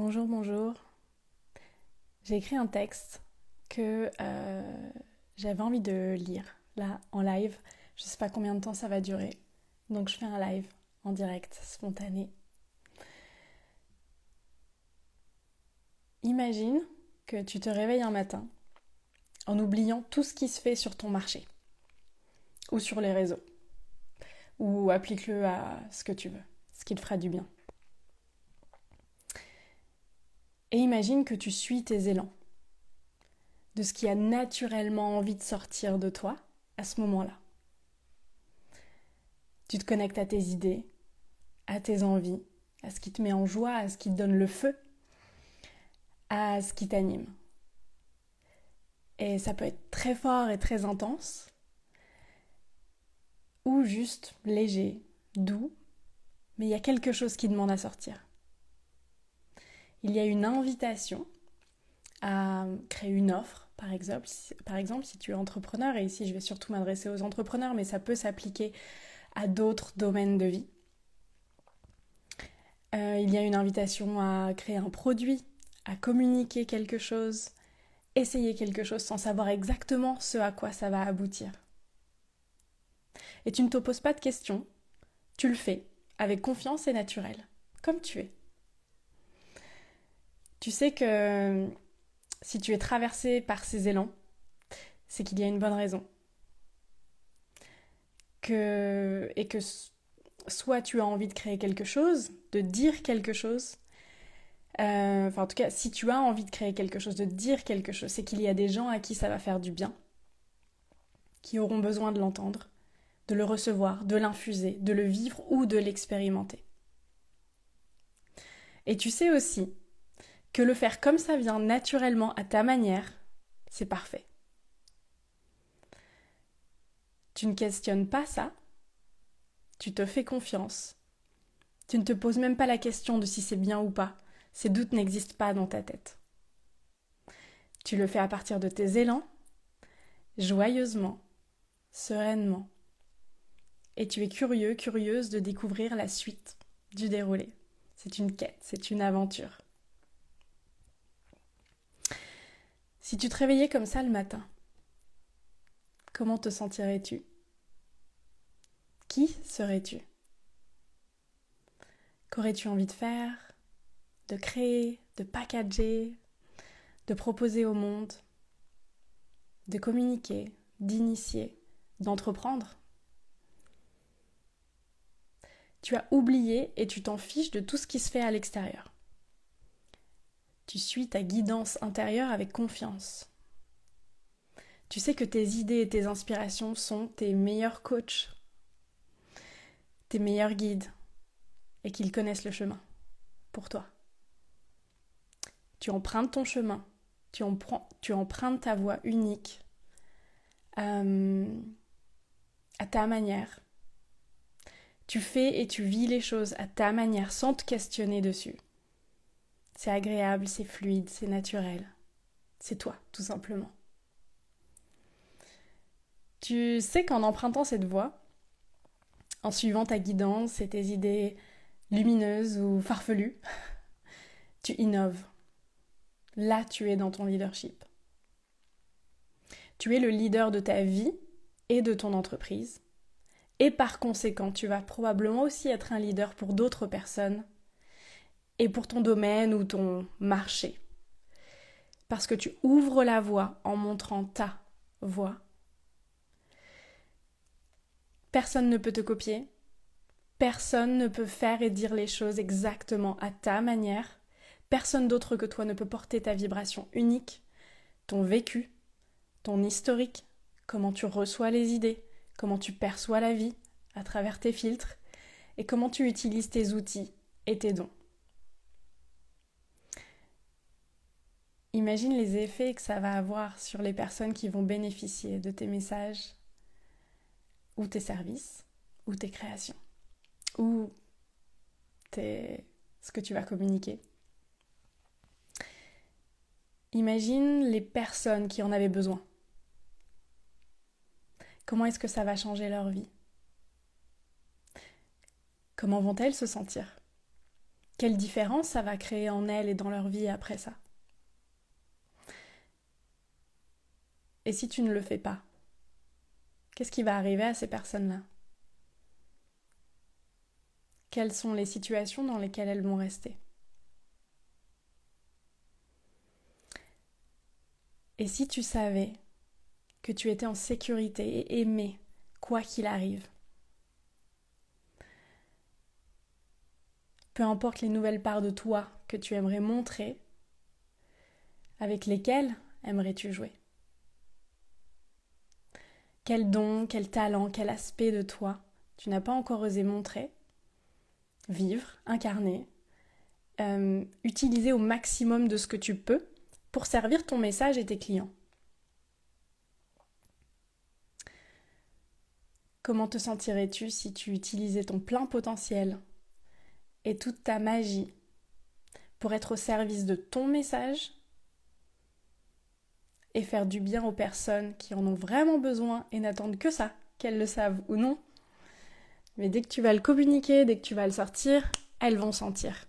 Bonjour, bonjour. J'ai écrit un texte que j'avais envie de lire, là, en live. Je sais pas combien de temps ça va durer. Donc je fais un live en direct, spontané. Imagine que tu te réveilles un matin en oubliant tout ce qui se fait sur ton marché ou sur les réseaux. Ou applique-le à ce que tu veux, ce qui te fera du bien. Et imagine que tu suis tes élans, de ce qui a naturellement envie de sortir de toi à ce moment-là. Tu te connectes à tes idées, à tes envies, à ce qui te met en joie, à ce qui te donne le feu, à ce qui t'anime. Et ça peut être très fort et très intense, ou juste léger, doux, mais il y a quelque chose qui demande à sortir. Il y a une invitation à créer une offre, par exemple, si tu es entrepreneur, et ici je vais surtout m'adresser aux entrepreneurs, mais ça peut s'appliquer à d'autres domaines de vie. Il y a une invitation à créer un produit, à communiquer quelque chose, essayer quelque chose sans savoir exactement ce à quoi ça va aboutir. Et tu ne te poses pas de questions, tu le fais avec confiance et naturel, comme tu es. Tu sais que si tu es traversé par ces élans, c'est qu'il y a une bonne raison. Et que soit tu as envie de créer quelque chose, de dire quelque chose, enfin en tout cas, si tu as envie de créer quelque chose, de dire quelque chose, c'est qu'il y a des gens à qui ça va faire du bien, qui auront besoin de l'entendre, de le recevoir, de l'infuser, de le vivre ou de l'expérimenter. Et tu sais aussi que le faire comme ça vient naturellement à ta manière, c'est parfait. Tu ne questionnes pas ça, tu te fais confiance. Tu ne te poses même pas la question de si c'est bien ou pas. Ces doutes n'existent pas dans ta tête. Tu le fais à partir de tes élans, joyeusement, sereinement. Et tu es curieux, curieuse de découvrir la suite du déroulé. C'est une quête, c'est une aventure. Si tu te réveillais comme ça le matin, comment te sentirais-tu? Qui serais-tu? Qu'aurais-tu envie de faire, de créer, de packager, de proposer au monde, de communiquer, d'initier, d'entreprendre? Tu as oublié et tu t'en fiches de tout ce qui se fait à l'extérieur. Tu suis ta guidance intérieure avec confiance. Tu sais que tes idées et tes inspirations sont tes meilleurs coachs, tes meilleurs guides, et qu'ils connaissent le chemin pour toi. Tu empruntes ton chemin, tu empruntes ta voie unique à ta manière. Tu fais et tu vis les choses à ta manière sans te questionner dessus. C'est agréable, c'est fluide, c'est naturel. C'est toi, tout simplement. Tu sais qu'en empruntant cette voie, en suivant ta guidance et tes idées lumineuses ou farfelues, tu innoves. Là, tu es dans ton leadership. Tu es le leader de ta vie et de ton entreprise. Et par conséquent, tu vas probablement aussi être un leader pour d'autres personnes et pour ton domaine ou ton marché. Parce que tu ouvres la voie en montrant ta voie. Personne ne peut te copier. Personne ne peut faire et dire les choses exactement à ta manière. Personne d'autre que toi ne peut porter ta vibration unique, ton vécu, ton historique, comment tu reçois les idées, comment tu perçois la vie à travers tes filtres et comment tu utilises tes outils et tes dons. Imagine les effets que ça va avoir sur les personnes qui vont bénéficier de tes messages ou tes services ou tes créations ou ce que tu vas communiquer. Imagine les personnes qui en avaient besoin. Comment est-ce que ça va changer leur vie? Comment vont-elles se sentir? Quelle différence ça va créer en elles et dans leur vie après ça? Et si tu ne le fais pas, qu'est-ce qui va arriver à ces personnes-là? Quelles sont les situations dans lesquelles elles vont rester? Et si tu savais que tu étais en sécurité et aimé, quoi qu'il arrive, peu importe les nouvelles parts de toi que tu aimerais montrer, avec lesquelles aimerais-tu jouer? Quel don, quel talent, quel aspect de toi tu n'as pas encore osé montrer, vivre, incarner, utiliser au maximum de ce que tu peux pour servir ton message et tes clients. Comment te sentirais-tu si tu utilisais ton plein potentiel et toute ta magie pour être au service de ton message et faire du bien aux personnes qui en ont vraiment besoin et n'attendent que ça, qu'elles le savent ou non. Mais dès que tu vas le communiquer, dès que tu vas le sortir, elles vont sentir.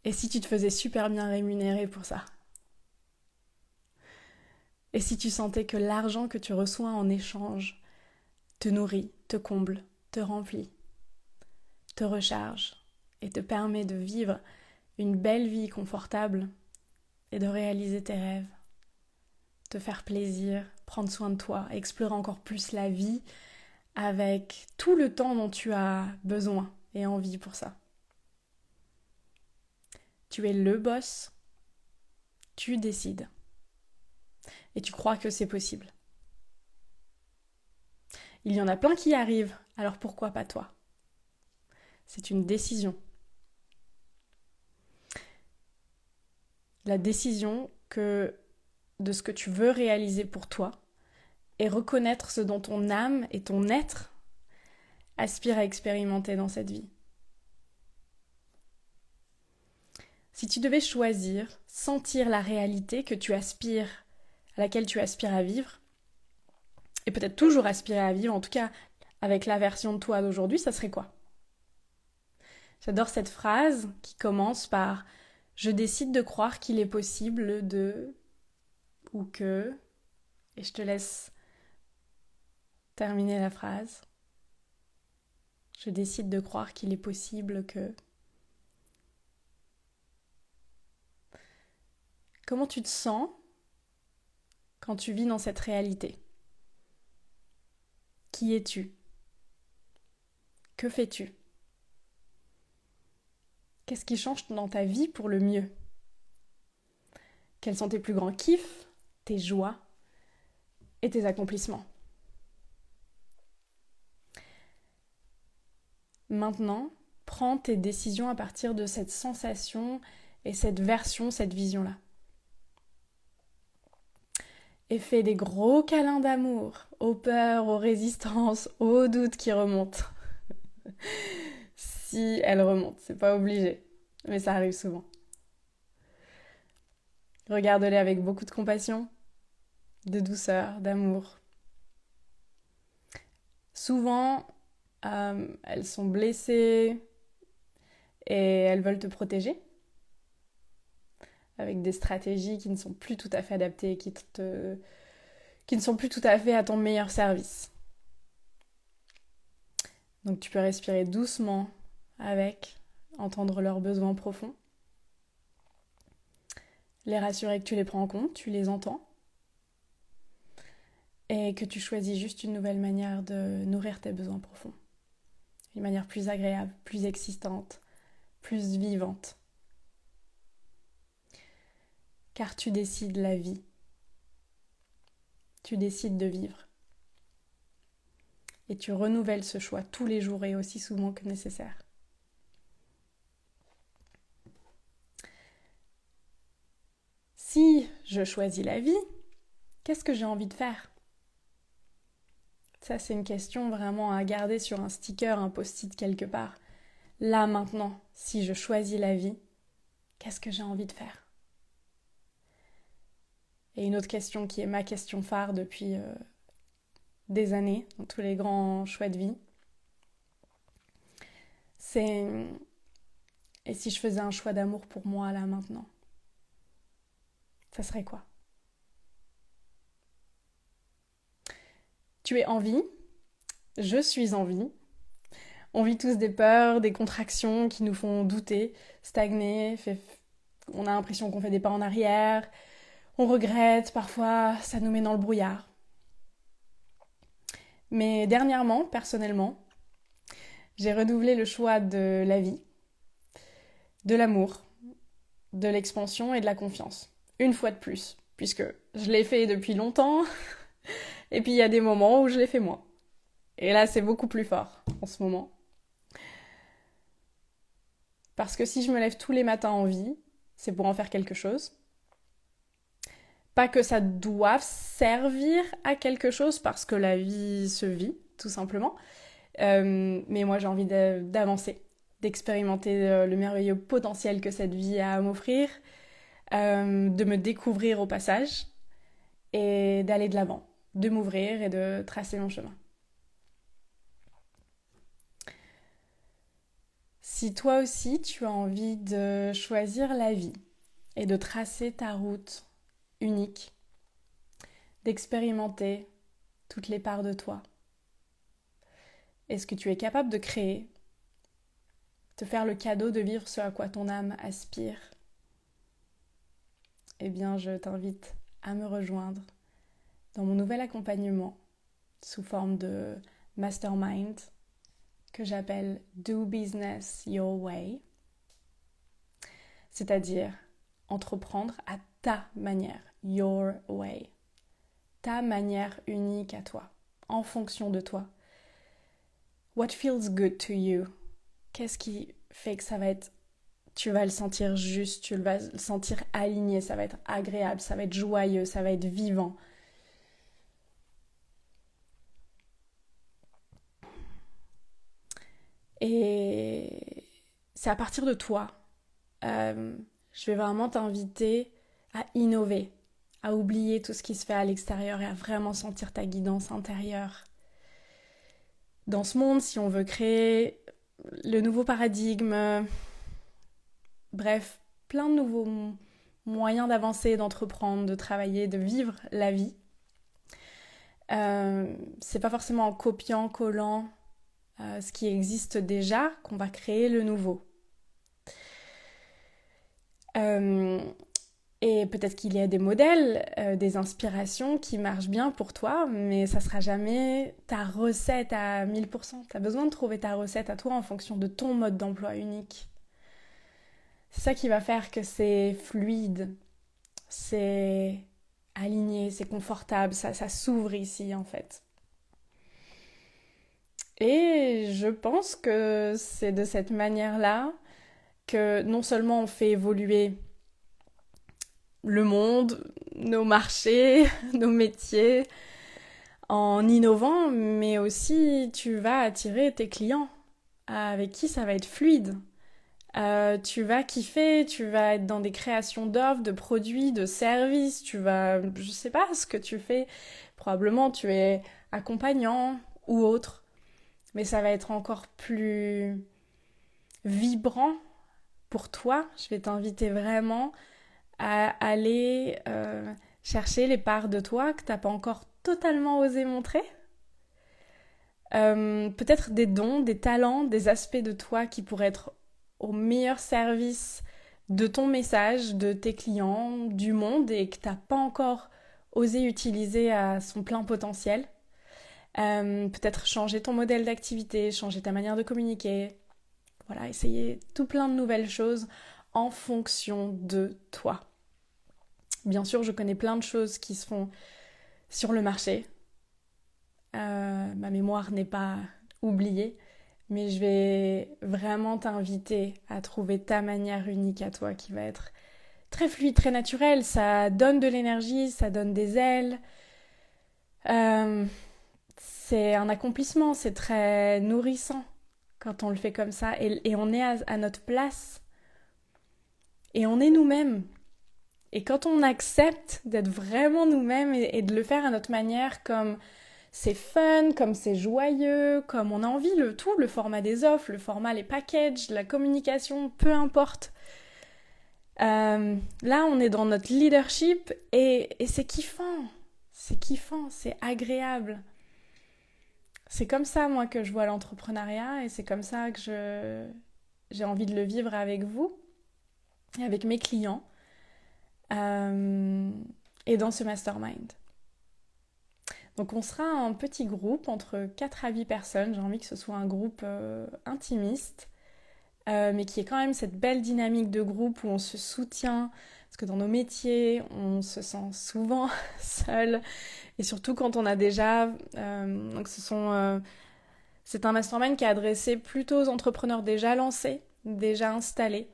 Et si tu te faisais super bien rémunérer pour ça? Et si tu sentais que l'argent que tu reçois en échange te nourrit, te comble, te remplit, te recharge et te permet de vivre une belle vie confortable et de réaliser tes rêves, te faire plaisir, prendre soin de toi, explorer encore plus la vie avec tout le temps dont tu as besoin et envie pour ça. Tu es le boss, tu décides. Et tu crois que c'est possible. Il y en a plein qui y arrivent, alors pourquoi pas toi? C'est une décision. La décision de ce que tu veux réaliser pour toi et reconnaître ce dont ton âme et ton être aspirent à expérimenter dans cette vie. Si tu devais choisir, sentir la réalité à laquelle tu aspires à vivre, et peut-être toujours aspirer à vivre, en tout cas avec la version de toi d'aujourd'hui, ça serait quoi? J'adore cette phrase qui commence par « Je décide de croire qu'il est possible de… » ou que… Et je te laisse terminer la phrase. Je décide de croire qu'il est possible que… Comment tu te sens quand tu vis dans cette réalité? Qui es-tu? Que fais-tu? Qu'est-ce qui change dans ta vie pour le mieux? Quels sont tes plus grands kiffs, tes joies et tes accomplissements? Maintenant, prends tes décisions à partir de cette sensation et cette version, cette vision-là. Et fais des gros câlins d'amour aux peurs, aux résistances, aux doutes qui remontent. Si elles remontent, c'est pas obligé, mais ça arrive souvent. Regarde-les avec beaucoup de compassion, de douceur, d'amour. Souvent, elles sont blessées et elles veulent te protéger avec des stratégies qui ne sont plus tout à fait adaptées, qui ne sont plus tout à fait à ton meilleur service. Donc tu peux respirer doucement avec, entendre leurs besoins profonds, les rassurer que tu les prends en compte, tu les entends, et que tu choisis juste une nouvelle manière de nourrir tes besoins profonds. Une manière plus agréable, plus existante, plus vivante. Car tu décides la vie. Tu décides de vivre. Et tu renouvelles ce choix tous les jours et aussi souvent que nécessaire. Si je choisis la vie, qu'est-ce que j'ai envie de faire? Ça, c'est une question vraiment à garder sur un sticker, un post-it quelque part. Là, maintenant, si je choisis la vie, qu'est-ce que j'ai envie de faire? Et une autre question qui est ma question phare depuis des années, dans tous les grands choix de vie. c'est... Et si je faisais un choix d'amour pour moi là maintenant, ça serait quoi? Tu es en vie, je suis en vie. On vit tous des peurs, des contractions qui nous font douter, stagner, on a l'impression qu'on fait des pas en arrière, on regrette, parfois ça nous met dans le brouillard. Mais dernièrement, personnellement, j'ai redoublé le choix de la vie, de l'amour, de l'expansion et de la confiance. Une fois de plus, puisque je l'ai fait depuis longtemps, et puis il y a des moments où je l'ai fait moins. Et là, c'est beaucoup plus fort en ce moment. Parce que si je me lève tous les matins en vie, c'est pour en faire quelque chose. Pas que ça doive servir à quelque chose, parce que la vie se vit, tout simplement. Mais moi, j'ai envie d'avancer, d'expérimenter le merveilleux potentiel que cette vie a à m'offrir, de me découvrir au passage, et d'aller de l'avant, de m'ouvrir et de tracer mon chemin. Si toi aussi tu as envie de choisir la vie et de tracer ta route unique, d'expérimenter toutes les parts de toi, est-ce que tu es capable de créer, te faire le cadeau de vivre ce à quoi ton âme aspire? Eh bien, je t'invite à me rejoindre dans mon nouvel accompagnement sous forme de mastermind que j'appelle Do Business Your Way, c'est-à-dire entreprendre à ta manière, your way, ta manière unique à toi, en fonction de toi. What feels good to you? Qu'est-ce qui fait que ça va être, tu vas le sentir juste, tu vas le sentir aligné, ça va être agréable, ça va être joyeux, ça va être vivant. Et c'est à partir de toi. Je vais vraiment t'inviter à innover, à oublier tout ce qui se fait à l'extérieur et à vraiment sentir ta guidance intérieure. Dans ce monde, si on veut créer le nouveau paradigme, bref, plein de nouveaux moyens d'avancer, d'entreprendre, de travailler, de vivre la vie. C'est pas forcément en copiant, collant ce qui existe déjà qu'on va créer le nouveau. Et peut-être qu'il y a des modèles, des inspirations qui marchent bien pour toi, mais ça sera jamais ta recette à 1000%. Tu as besoin de trouver ta recette à toi en fonction de ton mode d'emploi unique. C'est ça qui va faire que c'est fluide, c'est aligné, c'est confortable, ça s'ouvre ici en fait. Et je pense que c'est de cette manière-là que non seulement on fait évoluer le monde, nos marchés, nos métiers, en innovant, mais aussi tu vas attirer tes clients avec qui ça va être fluide. Tu vas kiffer, tu vas être dans des créations d'offres, de produits, de services, je sais pas ce que tu fais, probablement tu es accompagnant ou autre, mais ça va être encore plus vibrant pour toi. Je vais t'inviter vraiment à aller chercher les parts de toi que t'as pas encore totalement osé montrer. Peut-être des dons, des talents, des aspects de toi qui pourraient être au meilleur service de ton message, de tes clients, du monde et que t'as pas encore osé utiliser à son plein potentiel. Peut-être changer ton modèle d'activité, changer ta manière de communiquer. Voilà, essayer tout plein de nouvelles choses en fonction de toi. Bien sûr, je connais plein de choses qui se font sur le marché. Ma mémoire n'est pas oubliée, mais je vais vraiment t'inviter à trouver ta manière unique à toi qui va être très fluide, très naturelle. Ça donne de l'énergie, ça donne des ailes. C'est un accomplissement, c'est très nourrissant quand on le fait comme ça. Et on est à notre place. Et on est nous-mêmes. Et quand on accepte d'être vraiment nous-mêmes et de le faire à notre manière, comme c'est fun, comme c'est joyeux, comme on a envie le format des offres, le format, les packages, la communication, peu importe. Là, on est dans notre leadership et c'est kiffant. C'est kiffant, c'est agréable. C'est comme ça, moi, que je vois l'entrepreneuriat et c'est comme ça que j'ai envie de le vivre avec vous et avec mes clients et dans ce mastermind. Donc on sera un petit groupe entre 4 à 8 personnes. J'ai envie que ce soit un groupe intimiste, mais qui ait quand même cette belle dynamique de groupe où on se soutient. Parce que dans nos métiers, on se sent souvent seul. Et surtout quand on a déjà... donc c'est un mastermind qui est adressé plutôt aux entrepreneurs déjà lancés, déjà installés.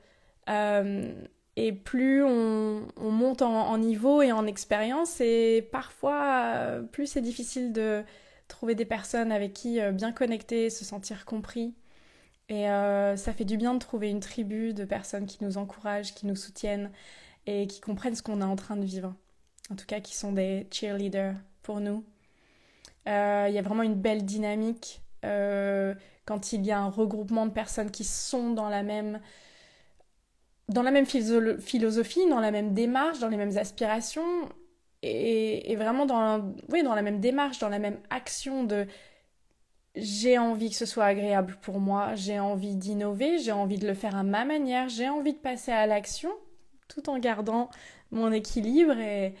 Et plus on monte en niveau et en expérience, et parfois plus c'est difficile de trouver des personnes avec qui bien connecter, se sentir compris. Et ça fait du bien de trouver une tribu de personnes qui nous encouragent, qui nous soutiennent et qui comprennent ce qu'on est en train de vivre. En tout cas, qui sont des cheerleaders pour nous. Il y a vraiment une belle dynamique quand il y a un regroupement de personnes qui sont dans la même philosophie, dans la même démarche, dans les mêmes aspirations et vraiment dans la même démarche, dans la même action de j'ai envie que ce soit agréable pour moi, j'ai envie d'innover, j'ai envie de le faire à ma manière, j'ai envie de passer à l'action tout en gardant mon équilibre et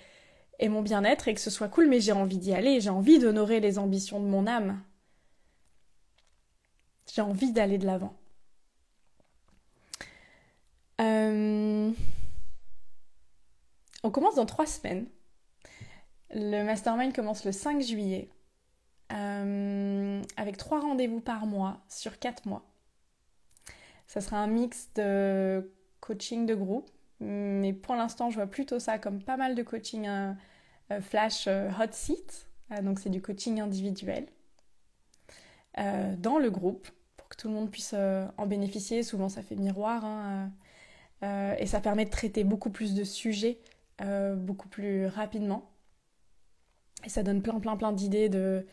mon bien-être et que ce soit cool, mais j'ai envie d'y aller, j'ai envie d'honorer les ambitions de mon âme. J'ai envie d'aller de l'avant. On commence dans 3 semaines. Le mastermind commence le 5 juillet. Avec 3 rendez-vous par mois sur 4 mois. Ça sera un mix de coaching de groupe, mais pour l'instant je vois plutôt ça comme pas mal de coaching flash hot seat, donc c'est du coaching individuel dans le groupe pour que tout le monde puisse en bénéficier. Souvent ça fait miroir et ça permet de traiter beaucoup plus de sujets beaucoup plus rapidement et ça donne plein d'idées de...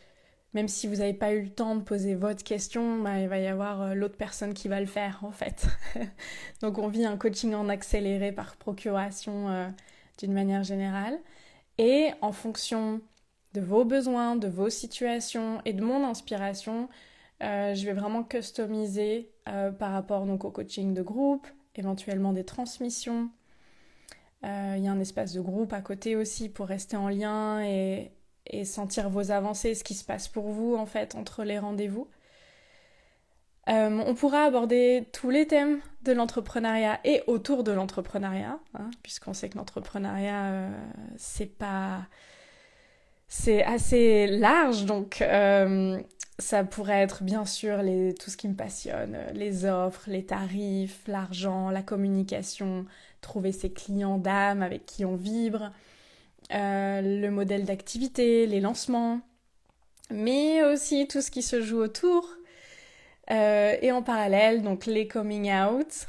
Même si vous n'avez pas eu le temps de poser votre question, bah, il va y avoir l'autre personne qui va le faire en fait. Donc on vit un coaching en accéléré par procuration d'une manière générale. Et en fonction de vos besoins, de vos situations et de mon inspiration, je vais vraiment customiser par rapport donc, au coaching de groupe, éventuellement des transmissions. Il y a un espace de groupe à côté aussi pour rester en lien et sentir vos avancées, ce qui se passe pour vous en fait entre les rendez-vous. On pourra aborder tous les thèmes de l'entrepreneuriat et autour de l'entrepreneuriat, puisqu'on sait que l'entrepreneuriat c'est assez large, donc ça pourrait être bien sûr tout ce qui me passionne, les offres, les tarifs, l'argent, la communication, trouver ses clients d'âme avec qui on vibre, le modèle d'activité, les lancements, mais aussi tout ce qui se joue autour. Et en parallèle, donc les coming out.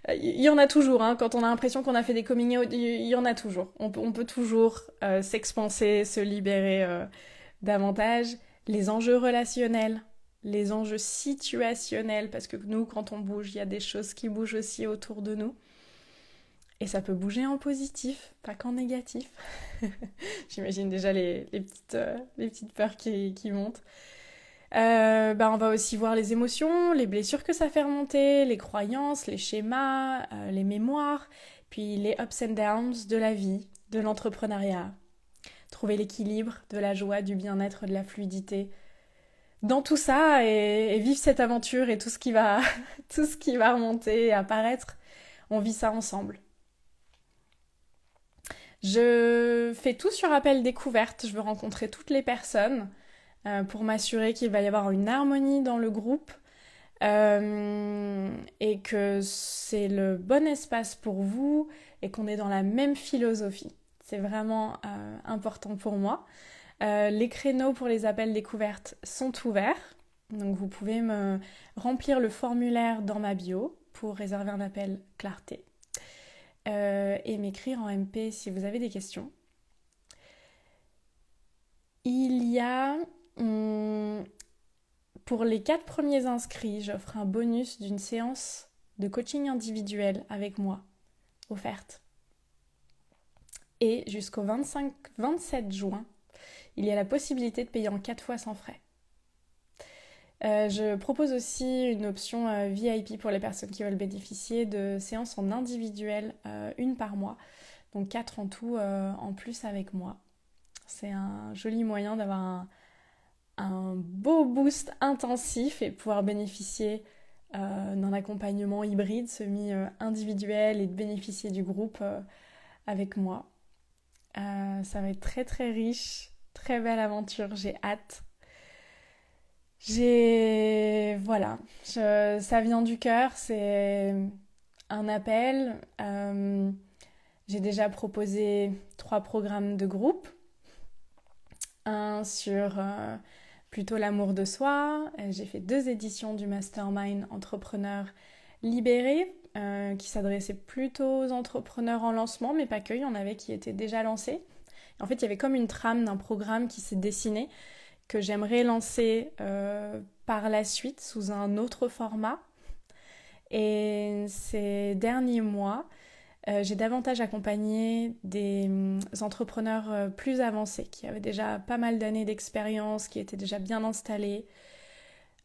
Il y en a toujours, quand on a l'impression qu'on a fait des coming out, il y en a toujours. On peut toujours s'expanser, se libérer davantage. Les enjeux relationnels, les enjeux situationnels, parce que nous, quand on bouge, il y a des choses qui bougent aussi autour de nous. Et ça peut bouger en positif, pas qu'en négatif. J'imagine déjà les petites peurs qui montent. On va aussi voir les émotions, les blessures que ça fait remonter, les croyances, les schémas, les mémoires, puis les ups and downs de la vie, de l'entrepreneuriat. Trouver l'équilibre, de la joie, du bien-être, de la fluidité. Dans tout ça et vivre cette aventure et tout ce qui va remonter et apparaître, on vit ça ensemble. Je fais tout sur appel découverte, je veux rencontrer toutes les personnes pour m'assurer qu'il va y avoir une harmonie dans le groupe et que c'est le bon espace pour vous et qu'on est dans la même philosophie. C'est vraiment important pour moi. Les créneaux pour les appels découvertes sont ouverts, donc vous pouvez me remplir le formulaire dans ma bio pour réserver un appel clarté. Et m'écrire en MP si vous avez des questions. Il y a, pour les 4 premiers inscrits, j'offre un bonus d'une séance de coaching individuel avec moi, offerte. Et jusqu'au 27 juin, il y a la possibilité de payer en 4 fois sans frais. Je propose aussi une option VIP pour les personnes qui veulent bénéficier de séances en individuel, une par mois, donc 4 en tout en plus avec moi. C'est un joli moyen d'avoir un beau boost intensif et pouvoir bénéficier d'un accompagnement hybride, semi-individuel, et de bénéficier du groupe avec moi. Ça va être très très riche, très belle aventure, j'ai hâte. Voilà, ça vient du cœur, c'est un appel. J'ai déjà proposé 3 programmes de groupe. Un sur plutôt l'amour de soi. J'ai fait 2 éditions du Mastermind Entrepreneurs Libérés qui s'adressait plutôt aux entrepreneurs en lancement, mais pas que, il y en avait qui étaient déjà lancés. En fait, il y avait comme une trame d'un programme qui s'est dessiné que j'aimerais lancer par la suite sous un autre format. Et ces derniers mois, j'ai davantage accompagné des entrepreneurs plus avancés, qui avaient déjà pas mal d'années d'expérience, qui étaient déjà bien installés,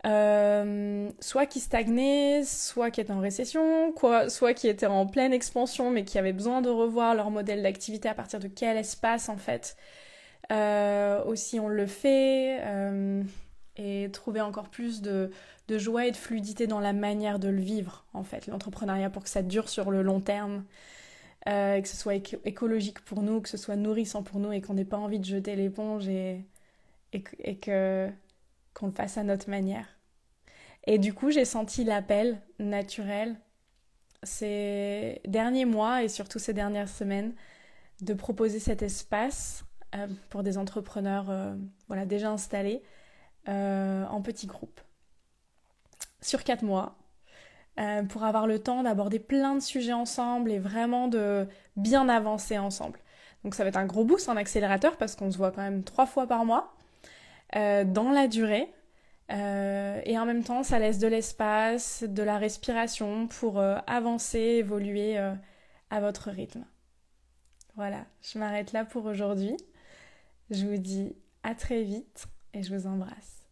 soit qui stagnaient, soit qui étaient en récession, soit qui étaient en pleine expansion, mais qui avaient besoin de revoir leur modèle d'activité à partir de quel espace en fait. Aussi on le fait, et trouver encore plus de joie et de fluidité dans la manière de le vivre en fait, l'entrepreneuriat, pour que ça dure sur le long terme. Que ce soit écologique pour nous, que ce soit nourrissant pour nous et qu'on n'ait pas envie de jeter l'éponge et qu'on le fasse à notre manière. Et du coup, j'ai senti l'appel naturel ces derniers mois et surtout ces dernières semaines de proposer cet espace pour des entrepreneurs déjà installés en petits groupes sur 4 mois. Pour avoir le temps d'aborder plein de sujets ensemble et vraiment de bien avancer ensemble. Donc ça va être un gros boost en accélérateur parce qu'on se voit quand même 3 fois par mois dans la durée. Et en même temps, ça laisse de l'espace, de la respiration pour avancer, évoluer à votre rythme. Voilà, je m'arrête là pour aujourd'hui. Je vous dis à très vite et je vous embrasse.